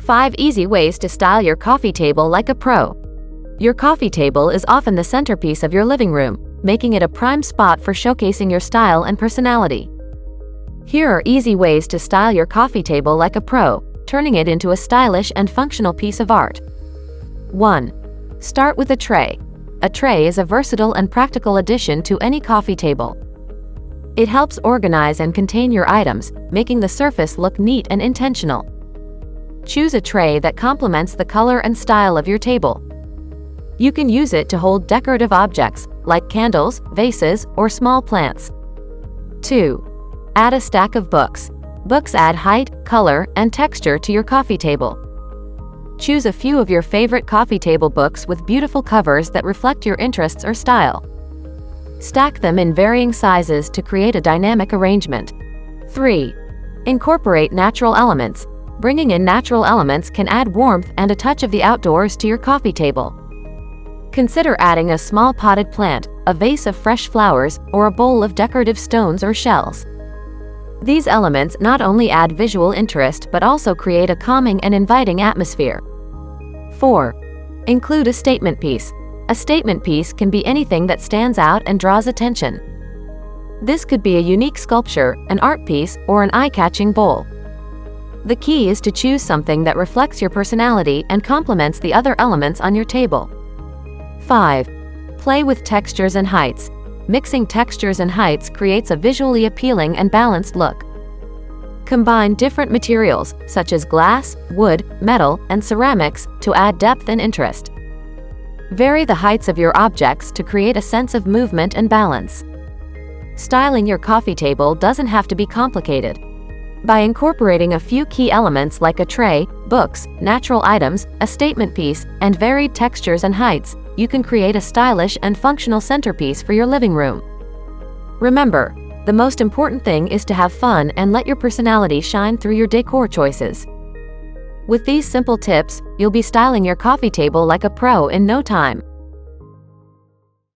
5 easy ways to style your coffee table like a pro. Your coffee table is often the centerpiece of your living room, making it a prime spot for showcasing your style and personality. Here are easy ways to style your coffee table like a pro, turning it into a stylish and functional piece of art. 1. Start with a tray. A tray is a versatile and practical addition to any coffee table. It helps organize and contain your items, making the surface look neat and intentional. Choose a tray that complements the color and style of your table. You can use it to hold decorative objects, like candles, vases, or small plants. 2. Add a stack of books. Books add height, color, and texture to your coffee table. Choose a few of your favorite coffee table books with beautiful covers that reflect your interests or style. Stack them in varying sizes to create a dynamic arrangement. 3. Incorporate natural elements. Bringing in natural elements can add warmth and a touch of the outdoors to your coffee table. Consider adding a small potted plant, a vase of fresh flowers, or a bowl of decorative stones or shells. These elements not only add visual interest but also create a calming and inviting atmosphere. 4. Include a statement piece. A statement piece can be anything that stands out and draws attention. This could be a unique sculpture, an art piece, or an eye-catching bowl. The key is to choose something that reflects your personality and complements the other elements on your table. 5. Play with textures and heights. Mixing textures and heights creates a visually appealing and balanced look. Combine different materials, such as glass, wood, metal, and ceramics, to add depth and interest. Vary the heights of your objects to create a sense of movement and balance. Styling your coffee table doesn't have to be complicated. By incorporating a few key elements like a tray, books, natural items, a statement piece, and varied textures and heights, you can create a stylish and functional centerpiece for your living room. Remember, the most important thing is to have fun and let your personality shine through your decor choices. With these simple tips, you'll be styling your coffee table like a pro in no time.